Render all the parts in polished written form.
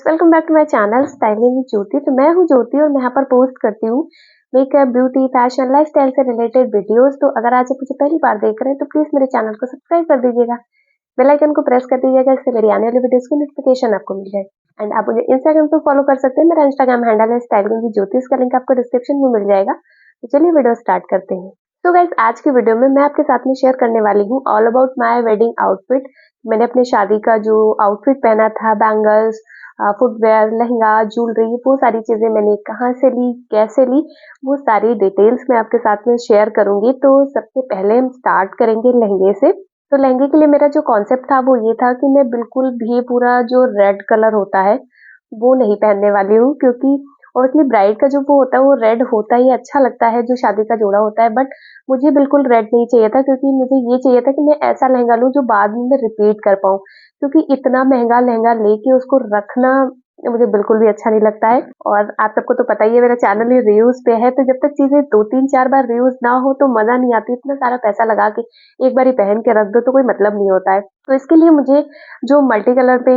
Guys, welcome back to my channel styling with Jyoti. तो मैं हूं ज्योति और मैं यहाँ पर पोस्ट करती हूँ मेकअप, ब्यूटी, फैशन, लाइफस्टाइल से रिलेटेड वीडियोस। तो अगर आज आप मुझे पहली बार देख रहे हैं तो प्लीज मेरे चैनल को सब्सक्राइब कर दीजिएगा, बेल आइकन को प्रेस कर दीजिएगा, इससे मेरी आने वाली वीडियोस की नोटिफिकेशन आपको मिल जाए। एंड आप मुझे इंस्टाग्राम पे फॉलो कर सकते हैं। मेरा इंस्टाग्राम हैंडल है स्टाइलिंग विद ज्योति, इसका लिंक आपको डिस्क्रिप्शन में मिल जाएगा। तो चलिए वीडियो स्टार्ट करते हैं। तो गाइस, आज की वीडियो में मैं आपके साथ में शेयर करने वाली हूँ all about my wedding outfit. मैंने अपने शादी का जो आउटफिट पहना था, बैंगल्स, फुटवेयर, लहंगा, ज्वेलरी, वो सारी चीजें मैंने कहाँ से ली, कैसे ली, वो सारी डिटेल्स मैं आपके साथ में शेयर करूंगी। तो सबसे पहले हम स्टार्ट करेंगे लहंगे से। तो लहंगे के लिए मेरा जो कॉन्सेप्ट था वो ये था कि मैं बिल्कुल भी पूरा जो रेड कलर होता है वो नहीं पहनने वाली हूँ, क्योंकि ऑब्वियसली ब्राइड का जो वो होता है वो रेड होता ही अच्छा लगता है जो शादी का जोड़ा होता है। बट मुझे बिल्कुल रेड नहीं चाहिए था, क्योंकि मुझे ये चाहिए था कि मैं ऐसा लहंगा लूं जो बाद में मैं रिपीट कर पाऊं, क्योंकि इतना महंगा लहंगा लेके उसको रखना मुझे बिल्कुल भी अच्छा नहीं लगता है। और आप सबको तो पता ही है मेरा चैनल ही रिव्यूज पे है, तो जब तक चीजें 2 3 4 बार रिव्यूज ना हो तो मजा नहीं आती। इतना सारा पैसा लगा के एक बार ही पहन के रख दो तो कोई मतलब नहीं होता है। तो इसके लिए मुझे जो मल्टी कलर पे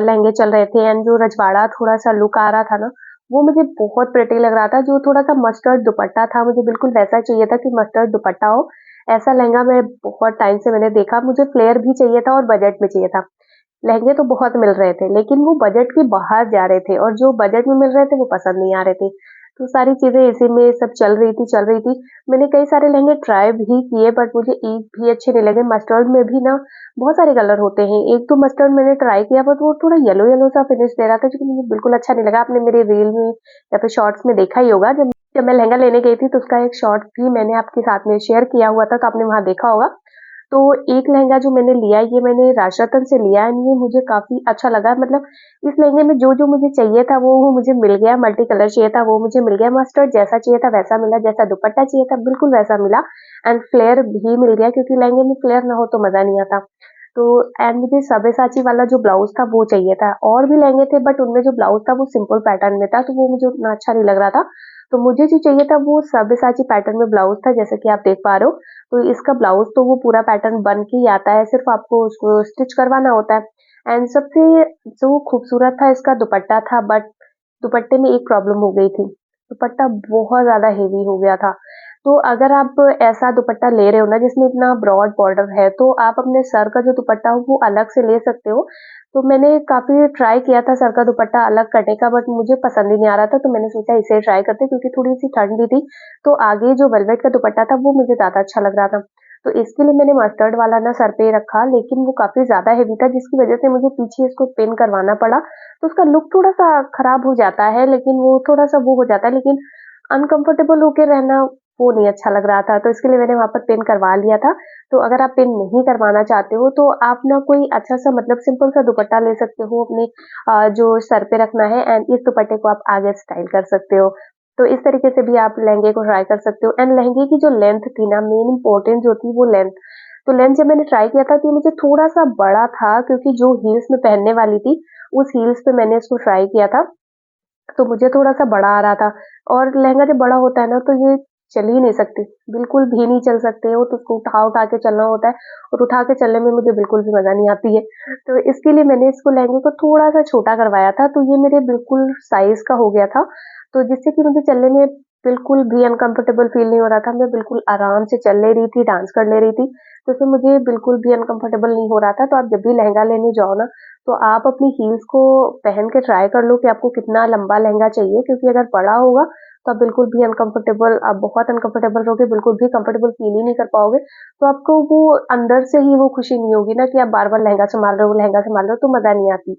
लहंगे चल रहे थे एंड जो रजवाड़ा थोड़ा सा लुक आ रहा था ना, वो मुझे बहुत प्रिटी लग रहा था। जो थोड़ा सा मस्टर्ड दुपट्टा था, मुझे बिल्कुल वैसा चाहिए था कि मस्टर्ड दुपट्टा हो। ऐसा लहंगा मैं बहुत टाइम से मैंने देखा। मुझे फ्लेयर भी चाहिए था और बजट में चाहिए था। लहंगे तो बहुत मिल रहे थे लेकिन वो बजट के बाहर जा रहे थे, और जो बजट में मिल रहे थे वो पसंद नहीं आ रहे थे। तो सारी चीजें इसी में सब चल रही थी। मैंने कई सारे लहंगे ट्राई भी किए बट मुझे एक भी अच्छे नहीं लगे। मस्टर्ड में भी ना बहुत सारे कलर होते हैं। एक तो मस्टर्ड मैंने ट्राई किया बट वो थोड़ा येलो येलो सा फिनिश दे रहा था, जो कि मुझे बिल्कुल अच्छा नहीं लगा। आपने मेरे रील में या फिर शॉर्ट्स में देखा ही होगा, जब जब मैं लहंगा लेने गई थी तो उसका एक शॉर्ट भी मैंने आपके साथ में शेयर किया हुआ था, तो आपने वहां देखा होगा। तो एक लहंगा जो मैंने लिया, ये मैंने राजरतन से लिया एंड ये मुझे काफी अच्छा लगा। मतलब इस लहंगे में जो जो मुझे चाहिए था वो मुझे मिल गया। मल्टी कलर चाहिए था वो मुझे मिल गया, मस्टर्ड जैसा चाहिए था वैसा मिला, जैसा दुपट्टा चाहिए था बिल्कुल वैसा मिला। एंड फ्लेयर भी मिल गया, क्योंकि लहंगे में फ्लेयर ना हो तो मजा नहीं आता। तो एंड मुझे सब्यसाची वाला जो ब्लाउज था वो चाहिए था। और भी लहंगे थे बट उनमें जो ब्लाउज था वो सिंपल पैटर्न में था, तो वो मुझे उतना अच्छा नहीं लग रहा था। तो मुझे जो चाहिए था वो सब्यसाची पैटर्न में ब्लाउज था, जैसे कि आप देख पा रहे हो। तो इसका ब्लाउज तो वो पूरा पैटर्न बन के ही आता है, सिर्फ आपको उसको स्टिच करवाना होता है। एंड सबसे जो खूबसूरत था इसका दुपट्टा था, बट दुपट्टे में एक प्रॉब्लम हो गई थी। दुपट्टा बहुत ज्यादा हेवी हो गया था। तो अगर आप ऐसा दुपट्टा ले रहे हो ना जिसमें इतना ब्रॉड बॉर्डर है, तो आप अपने सर का जो दुपट्टा हो वो अलग से ले सकते हो। तो मैंने काफी ट्राई किया था सर का दुपट्टा अलग कटे का, बट मुझे पसंद ही नहीं आ रहा था। तो मैंने सोचा इसे ट्राई करते, क्योंकि थोड़ी सी ठंड भी थी। तो आगे जो वेलवेट का दुपट्टा था वो मुझे ज्यादा अच्छा लग रहा था। तो इसके लिए मैंने मस्टर्ड वाला ना सर पे रखा, लेकिन वो काफी ज्यादा हेवी था जिसकी वजह से मुझे पीछे इसको पिन करवाना पड़ा। तो उसका लुक थोड़ा सा खराब हो जाता है, लेकिन वो थोड़ा सा वो हो जाता है, लेकिन अनकंफर्टेबल होके रहना वो नहीं अच्छा लग रहा था। तो इसके लिए मैंने वहां पर पिन करवा लिया था। तो अगर आप पिन नहीं करवाना चाहते हो तो आप ना कोई अच्छा सा मतलब सिंपल सा दुपट्टा ले सकते हो अपने जो सर पे रखना है, एंड इस दुपट्टे को आप आगे स्टाइल कर सकते हो। तो इस तरीके से भी आप लहंगे को ट्राई कर सकते हो। एंड लहंगे की जो लेंथ थी ना, मेन इंपॉर्टेंट जो थी वो लेंथ। तो लेंथ जब मैंने ट्राई किया था तो ये मुझे थोड़ा सा बड़ा था, क्योंकि जो हील्स में पहनने वाली थी उस हील्स पे मैंने इसको ट्राई किया था। तो मुझे थोड़ा सा बड़ा आ रहा था। और लहंगा जब बड़ा होता है ना तो ये चल ही नहीं सकती, बिल्कुल भी नहीं चल सकते हो। तो उसको उठा उठा के चलना होता है, और उठा के चलने में मुझे बिल्कुल भी मजा नहीं आती है। तो इसके लिए मैंने इसको लहंगे को थोड़ा सा छोटा करवाया था, तो ये मेरे बिल्कुल साइज का हो गया था। तो जिससे कि मुझे चलने में बिल्कुल भी अनकंफर्टेबल फील नहीं हो रहा था। मैं बिल्कुल आराम से चल ले रही थी, डांस कर ले रही थी। तो इसमें मुझे बिल्कुल भी अनकंफर्टेबल नहीं हो रहा था। तो आप जब भी लहंगा लेने जाओ ना, तो आप अपनी हील्स को पहन के ट्राई कर लो कि आपको कितना लंबा लहंगा चाहिए, क्योंकि अगर बड़ा होगा तो आप बिल्कुल भी अनकंफर्टेबल, आप बहुत अनकंफर्टेबल रहोगे, बिल्कुल भी कंफर्टेबल फील ही नहीं कर पाओगे। तो आपको वो अंदर से ही वो खुशी नहीं होगी ना कि आप बार बार लहंगा संभाल रहे हो, लहंगा संभाल रहे हो, तो मजा नहीं आती।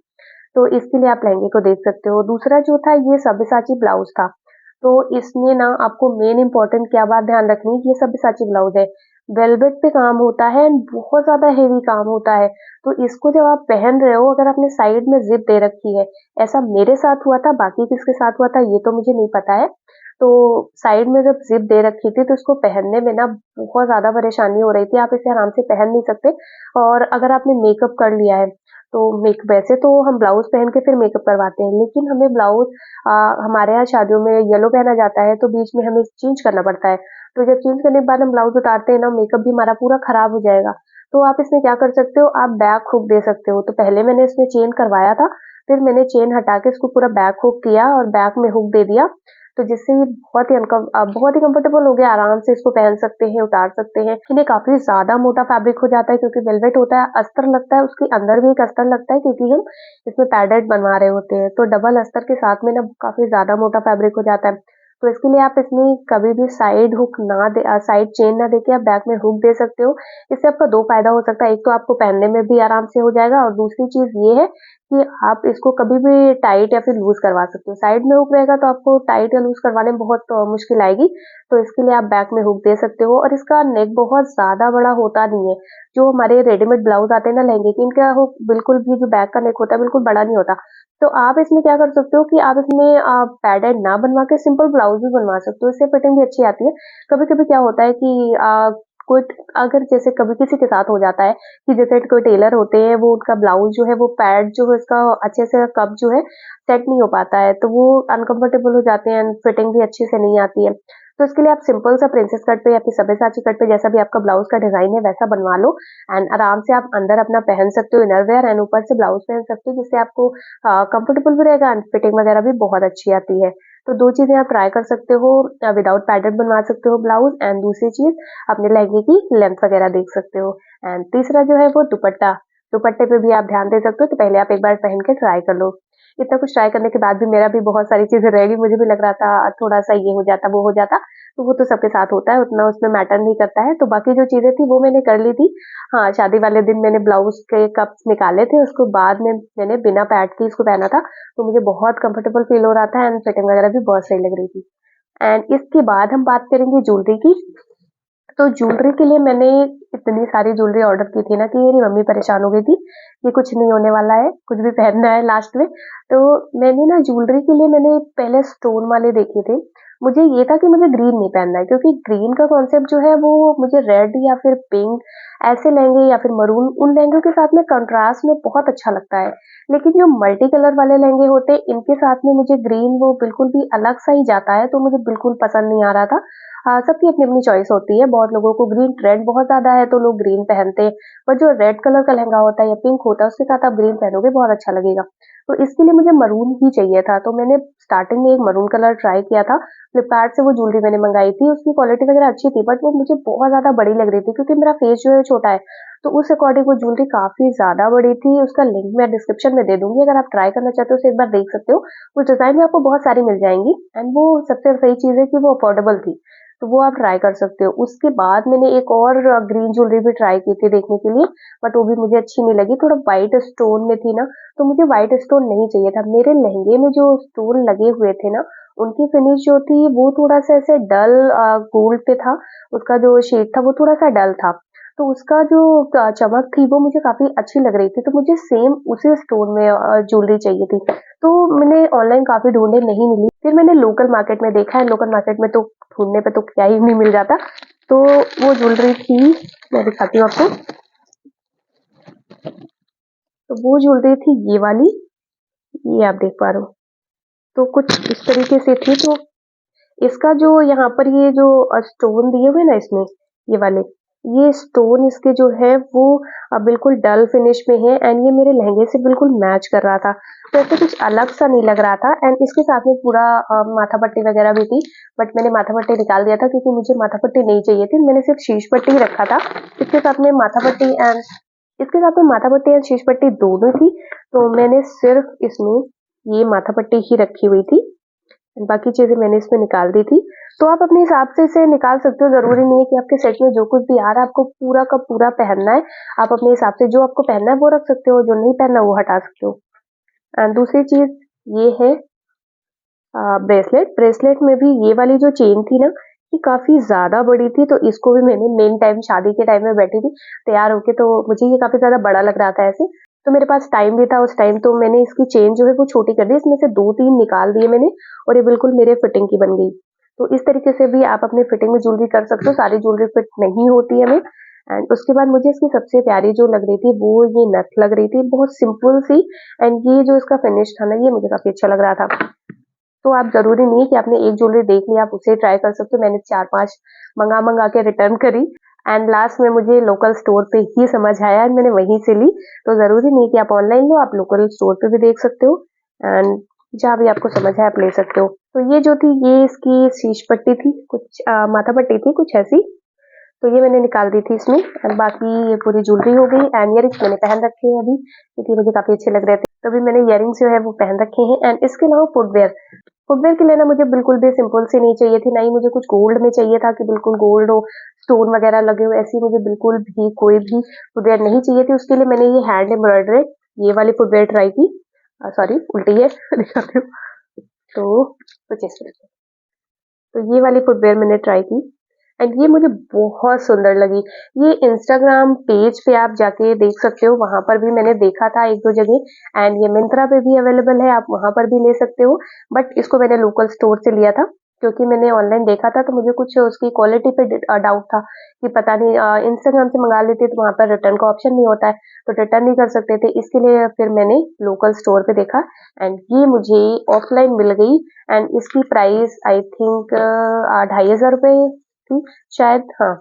तो इसके लिए आप लहंगे को देख सकते हो। दूसरा जो था ये सब्यसाची ब्लाउज था। तो इसमें ना आपको मेन इंपॉर्टेंट क्या बात ध्यान रखनी है, ये सब्यसाची ब्लाउज है, वेलवेट पे काम होता है एंड बहुत ज्यादा हेवी काम होता है। तो इसको जब आप पहन रहे हो, अगर आपने साइड में जिप दे रखी है, ऐसा मेरे साथ हुआ था, बाकी किसके साथ हुआ था ये तो मुझे नहीं पता है। तो साइड में जब जिप दे रखी थी तो इसको पहनने में ना बहुत ज्यादा परेशानी हो रही थी। आप इसे आराम से पहन नहीं सकते। और अगर आपने मेकअप कर लिया है तो वैसे तो हम ब्लाउज पहन के फिर मेकअप करवाते हैं, लेकिन हमें ब्लाउज हमारे यहाँ शादियों में येलो पहना जाता है तो बीच में हमें चेंज करना पड़ता है। तो जब चेंज करने के बाद हम ब्लाउज उतारते हैं ना, मेकअप भी हमारा पूरा खराब हो जाएगा। तो आप इसमें क्या कर सकते हो, आप बैक हुक दे सकते हो। तो पहले मैंने इसमें चेन करवाया था, फिर मैंने चेन हटा के इसको पूरा बैक हुक किया और बैक में हुक दे दिया, तो जिससे ये बहुत ही कंफर्टेबल हो गया। आराम से इसको पहन सकते हैं, उतार सकते हैं। लेकिन ये काफी ज्यादा मोटा फैब्रिक हो जाता है क्योंकि वेलवेट होता है, अस्तर लगता है, उसके अंदर भी एक अस्तर लगता है क्योंकि हम इसमें पैडेड बनवा रहे होते हैं, तो डबल अस्तर के साथ में ना काफी ज्यादा मोटा फैब्रिक हो जाता है। तो इसके लिए आप इसमें कभी भी साइड हुक ना दे, साइड चेन ना देके आप बैक में हुक दे सकते हो। इससे आपका दो फायदा हो सकता है, एक तो आपको पहनने में भी आराम से हो जाएगा और दूसरी चीज ये है कि आप इसको कभी भी टाइट या फिर लूज करवा सकते हो। साइड में हुक रहेगा तो आपको टाइट या लूज करवाने में बहुत मुश्किल आएगी, तो इसके लिए आप बैक में हुक दे सकते हो। और इसका नेक बहुत ज्यादा बड़ा होता नहीं है। जो हमारे रेडीमेड ब्लाउज आते हैं ना लहंगे के, इनका हुक बिल्कुल भी, जो बैक का नेक होता है, बिल्कुल बड़ा नहीं होता। तो आप इसमें क्या कर सकते हो कि आप इसमें पैडेड ना बनवा के सिंपल ब्लाउज भी बनवा सकते हो, इससे फिटिंग भी अच्छी आती है। कभी कभी क्या होता है कि कोई, अगर जैसे कभी किसी के साथ हो जाता है कि जैसे कोई टेलर होते हैं, वो उनका ब्लाउज जो है, वो पैड जो है इसका अच्छे से कप जो है सेट नहीं हो पाता है, तो वो अनकंफर्टेबल हो जाते हैं, फिटिंग भी अच्छे से नहीं आती है। तो इसके लिए आप सिंपल सा प्रिंसेस कट पे या फिर सब्यसाची कट पे, जैसा भी आपका ब्लाउज का डिजाइन है वैसा बनवा लो, एंड आराम से आप अंदर अपना पहन सकते हो इनर वेयर, एंड ऊपर से ब्लाउज पहन सकते हो, जिससे आपको कंफर्टेबल भी रहेगा एंड फिटिंग वगैरह भी बहुत अच्छी आती है। तो दो चीजें आप ट्राई कर सकते हो, विदाउट पैडेड बनवा सकते हो ब्लाउज, एंड दूसरी चीज अपने लहंगे की लेंथ वगैरह देख सकते हो। एंड तीसरा जो है वो दुपट्टा, दुपट्टे पे भी आप ध्यान दे सकते हो। तो पहले आप एक बार पहन के ट्राई कर लो। इतना कुछ ट्राई करने के बाद भी मेरा भी बहुत सारी चीजें रह गई, मुझे भी लग रहा था थोड़ा सा ये हो जाता वो हो जाता, तो वो तो सबके साथ होता है, उतना उसमें मैटर नहीं करता है। तो बाकी जो चीजें थी वो मैंने कर ली थी। हाँ, शादी वाले दिन मैंने ब्लाउज के कप्स निकाले थे, उसको बाद में मैंने बिना पैड के इसको पहना था, तो मुझे बहुत कंफर्टेबल फील हो रहा था एंड फिटिंग वगैरह भी बहुत सही लग रही थी। एंड इसके बाद हम बात करेंगे ज्वेलरी की। तो ज्वेलरी के लिए मैंने इतनी सारी ज्वेलरी ऑर्डर की थी ना कि मेरी मम्मी परेशान हो गई थी कि कुछ नहीं होने वाला है, कुछ भी पहनना है लास्ट में। तो मैंने ना ज्वेलरी के लिए मैंने पहले स्टोन वाले देखे थे। मुझे ये था कि मुझे ग्रीन नहीं पहनना है, क्योंकि ग्रीन का कॉन्सेप्ट जो है वो मुझे रेड या फिर पिंक ऐसे लहंगे या फिर मरून, उन लहंगों के साथ में कंट्रास्ट में बहुत अच्छा लगता है। लेकिन जो मल्टी कलर वाले लहंगे होते हैं, इनके साथ में मुझे ग्रीन वो बिल्कुल भी अलग सा ही जाता है, तो मुझे बिल्कुल पसंद नहीं आ रहा था। हाँ, सबकी अपनी अपनी चॉइस होती है। बहुत लोगों को ग्रीन ट्रेंड बहुत ज्यादा है तो लोग ग्रीन पहनते हैं, पर जो रेड कलर का लहंगा होता है या पिंक होता है, उसके साथ आप ग्रीन पहनोगे बहुत अच्छा लगेगा। तो इसके लिए मुझे मरून ही चाहिए था, तो मैंने स्टार्टिंग में एक मरून कलर ट्राई किया था। फ्लिपकार्ट से वो ज्वेलरी मैंने मंगाई थी, उसकी क्वालिटी वगैरह अच्छी थी, बट वो मुझे बहुत ज्यादा बड़ी लग रही थी क्योंकि मेरा फेस जो है छोटा है। तो उस अकॉर्डिंग वो ज्वेलरी काफी ज्यादा बड़ी थी। उसका लिंक मैं डिस्क्रिप्शन में दे दूंगी, अगर आप ट्राई करना चाहते हो तो एक बार देख सकते हो। उस डिजाइन में आपको बहुत सारी मिल जाएंगी, एंड वो सबसे सही चीज है कि वो अफोर्डेबल थी, तो वो आप ट्राई कर सकते हो। उसके बाद मैंने एक और ग्रीन ज्वेलरी भी ट्राई की थी देखने के लिए, बट वो भी मुझे अच्छी नहीं लगी, थोड़ा व्हाइट स्टोन में थी ना, तो मुझे व्हाइट स्टोन नहीं चाहिए था। मेरे लहंगे में जो स्टोन लगे हुए थे ना, उनकी फिनिश जो थी वो थोड़ा सा ऐसे डल गोल्ड पे था, उसका जो शेड था वो थोड़ा सा डल था, तो उसका जो चमक थी वो मुझे काफी अच्छी लग रही थी, तो मुझे सेम उसी स्टोन में ज्वेलरी चाहिए थी। तो मैंने ऑनलाइन काफी ढूंढे, नहीं मिली। फिर मैंने लोकल मार्केट में देखा है, लोकल मार्केट में तो ढूंढने पे तो क्या ही नहीं मिल जाता। तो वो ज्वेलरी थी, मैं दिखाती हूँ आपको। तो वो ज्वेलरी थी ये वाली, ये आप देख पा रहे हो। तो कुछ इस तरीके से थी। तो इसका जो यहाँ पर ये जो स्टोन दिए हुए ना इसमें, ये वाले, ये स्टोन इसके जो है वो बिल्कुल डल फिनिश में है, एंड ये मेरे लहंगे से बिल्कुल मैच कर रहा था, तो ऐसे कुछ अलग सा नहीं लग रहा था। एंड इसके साथ में पूरा माथा पट्टी वगैरह भी थी, बट मैंने माथा पट्टी निकाल दिया था क्योंकि मुझे माथा पट्टी नहीं चाहिए थी, मैंने सिर्फ शीश पट्टी ही रखा था। इसके साथ में माथा पट्टी एंड इसके साथ में माथा पट्टी एंड शीश पट्टी दोनों थी, तो मैंने सिर्फ इसमें ये माथा पट्टी ही रखी हुई थी, बाकी चीजें मैंने इसमें निकाल दी थी। तो आप अपने हिसाब से इसे निकाल सकते हो, जरूरी नहीं है कि आपके सेट में जो कुछ भी आ रहा है आपको पूरा का पूरा पहनना है। आप अपने हिसाब से जो आपको पहनना है वो रख सकते हो, जो नहीं पहनना वो हटा सकते हो। एंड दूसरी चीज ये है ब्रेसलेट। ब्रेसलेट में भी ये वाली जो चेन थी ना, ये काफी ज्यादा बड़ी थी, तो इसको भी मैंने मेन टाइम शादी के टाइम में बैठी थी तैयार होके, तो मुझे ये काफी ज्यादा बड़ा लग रहा था ऐसे। तो मेरे पास टाइम भी था उस टाइम, तो मैंने इसकी चेन जो है वो छोटी कर दी, इसमें से दो तीन निकाल दिए मैंने, और ये बिल्कुल मेरे फिटिंग की बन गई। तो इस तरीके से भी आप अपने फिटिंग में ज्वेलरी कर सकते हो, सारी ज्वेलरी फिट नहीं होती है हमें। एंड उसके बाद मुझे इसकी सबसे प्यारी जो लग रही थी वो ये नथ लग रही थी, बहुत सिंपल सी, एंड ये जो इसका फिनिश था ना, ये मुझे काफी अच्छा लग रहा था। तो आप जरूरी नहीं है कि आपने एक ज्वेलरी देख ली आप उसे ट्राई कर सकते हो। मैंने 4-5 मंगा मंगा के रिटर्न करी, एंड लास्ट में मुझे लोकल स्टोर पे ही समझ आया एंड मैंने वहीं से ली। तो ज़रूरी नहीं कि आप ऑनलाइन लो, आप लोकल स्टोर पे भी देख सकते हो एंड जहाँ भी आपको समझ आए आप ले सकते हो। तो ये जो थी ये इसकी शीश पट्टी थी, कुछ माथा पट्टी थी कुछ ऐसी, तो ये मैंने निकाल दी थी इसमें। एंड बाकी ये पूरी ज्वेलरी हो गई एंड इयरिंग्स मैंने पहन रखे हैं अभी, क्योंकि मुझे काफ़ी अच्छे लग रहे थे, तो अभी मैंने इयरिंग्स जो है वो पहन रखे हैं। एंड इसके अलावा फुटवेयर, फुटवेयर के लिए ना मुझे बिल्कुल भी सिंपल सी नहीं चाहिए थी, ना ही मुझे कुछ गोल्ड में चाहिए था कि बिल्कुल गोल्ड हो, स्टोन वगैरह लगे हो, ऐसी मुझे बिल्कुल भी कोई भी फुटवेयर नहीं चाहिए थी। उसके लिए मैंने ये हैंड एम्ब्रॉयडरी ये वाली फुटवेयर ट्राई की। सॉरी उल्टी है दिखाती हूँ। तो कुछ इस तरह से, तो ये वाली फुटवेयर मैंने ट्राई की एंड ये मुझे बहुत सुंदर लगी। ये इंस्टाग्राम पेज पे आप जाके देख सकते हो, वहां पर भी मैंने देखा था एक दो जगह एंड ये मिंत्रा पे भी अवेलेबल है, आप वहां पर भी ले सकते हो। बट इसको मैंने लोकल स्टोर से लिया था, क्योंकि मैंने ऑनलाइन देखा था तो मुझे कुछ उसकी क्वालिटी पे डाउट था कि पता नहीं इंस्टाग्राम से मंगा लेते तो वहां पर रिटर्न का ऑप्शन नहीं होता है, तो रिटर्न नहीं कर सकते थे। इसके लिए फिर मैंने लोकल स्टोर पे देखा एंड ये मुझे ऑफलाइन मिल गई एंड इसकी प्राइस आई थिंक 2500 रुपये थी शायद, हाँ।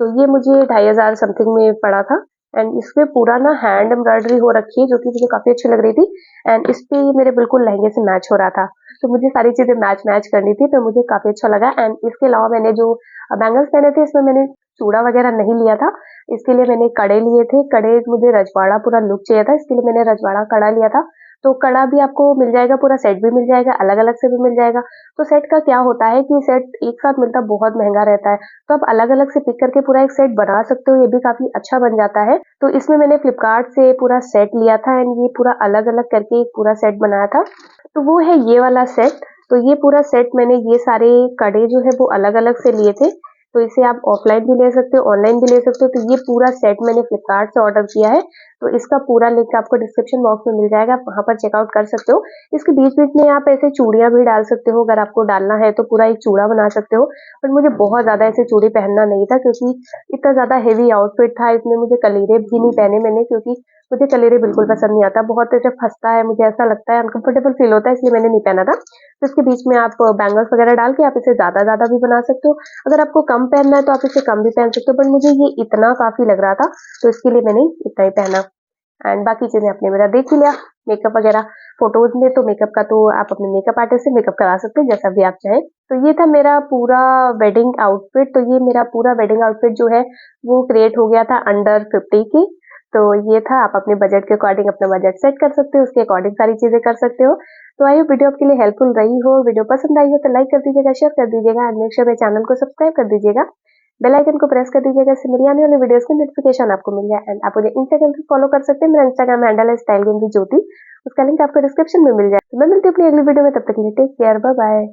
तो ये मुझे 2500 समथिंग में पड़ा था एंड इसपे पूरा ना हैंड एम्ब्रॉयडरी हो रखी है, जो कि मुझे काफी अच्छी लग रही थी एंड इस पे ये मेरे बिल्कुल लहंगे से मैच हो रहा था। तो मुझे सारी चीजें मैच मैच करनी थी, तो मुझे काफी अच्छा लगा। एंड इसके अलावा मैंने जो बैंगल्स पहने थे इसमें मैंने चूड़ा वगैरह नहीं लिया था, इसके लिए मैंने कड़े लिए थे। कड़े मुझे रजवाड़ा पूरा लुक चाहिए था, इसके लिए मैंने रजवाड़ा कड़ा लिया था। तो कड़ा भी आपको मिल जाएगा, पूरा सेट भी मिल जाएगा, अलग अलग से भी मिल जाएगा। तो सेट का क्या होता है कि सेट एक साथ मिलता बहुत महंगा रहता है, तो आप अलग अलग से पिक करके पूरा एक सेट बना सकते हो, ये भी काफी अच्छा बन जाता है। तो इसमें मैंने फ्लिपकार्ट से पूरा सेट लिया था एंड ये पूरा अलग अलग करके एक पूरा सेट बनाया था, तो वो है ये वाला सेट। तो ये पूरा सेट मैंने ये सारे कड़े जो है वो अलग अलग से लिए थे, तो इसे आप ऑफलाइन भी ले सकते हो, ऑनलाइन भी ले सकते हो। तो ये पूरा सेट मैंने फ्लिपकार्ट से ऑर्डर किया है, तो इसका पूरा लिंक आपको डिस्क्रिप्शन बॉक्स में मिल जाएगा, आप वहां पर चेकआउट कर सकते हो। इसके बीच बीच में आप ऐसे चूड़ियां भी डाल सकते हो, अगर आपको डालना है तो पूरा एक चूड़ा बना सकते हो। पर मुझे बहुत ज्यादा ऐसे चूड़ी पहनना नहीं था, क्योंकि इतना ज्यादा हेवी आउटफिट था, इसमें मुझे कलीरे भी नहीं पहने मैंने, क्योंकि मुझे कलीरे बिल्कुल पसंद नहीं आता, बहुत ऐसे फंसता है, मुझे ऐसा लगता है अनकंफर्टेबल फील होता है, इसलिए मैंने नहीं पहना था। तो इसके बीच में आप बैंगल्स वगैरह डाल के आप इसे ज्यादा ज्यादा भी बना सकते हो, अगर आपको कम पहनना है तो आप इसे कम भी पहन सकते हो, बट मुझे ये इतना काफी लग रहा था, तो इसके लिए मैंने इतना ही पहना। एंड बाकी चीजें आपने मेरा देख ही लिया, मेकअप वगैरह फोटोज में, तो मेकअप का तो आप अपने मेकअप आर्टिस्ट से मेकअप करा सकते हैं जैसा भी आप चाहें। तो ये था मेरा पूरा वेडिंग आउटफिट। तो ये मेरा पूरा वेडिंग आउटफिट जो है वो क्रिएट हो गया था अंडर 50 के। तो ये था, आप अपने बजट के अकॉर्डिंग अपना बजट सेट कर सकते हो, उसके अकॉर्डिंग सारी चीजें कर सकते हो। तो आई होप वीडियो आपके लिए हेल्पफुल रही हो, वीडियो पसंद आई हो तो लाइक कर दीजिएगा, शेयर कर दीजिएगा एंड मेक श्योर मेरे चैनल को सब्सक्राइब कर दीजिएगा, बेल आइकन को प्रेस कर दीजिएगा, इससे मेरी आने वाली वीडियोस की नोटिफिकेशन आपको मिल जाए। एंड आप मुझे इंस्टाग्राम पे फॉलो कर सकते हैं, मेरा इंस्टाग्राम हैंडल है स्टाइल ज्योति, उसका लिंक आपको डिस्क्रिप्शन में मिल जाए। तो मैं मिलती हूँ अपनी अगली वीडियो में, तब तक के लिए टेक केयर, बाय बाय।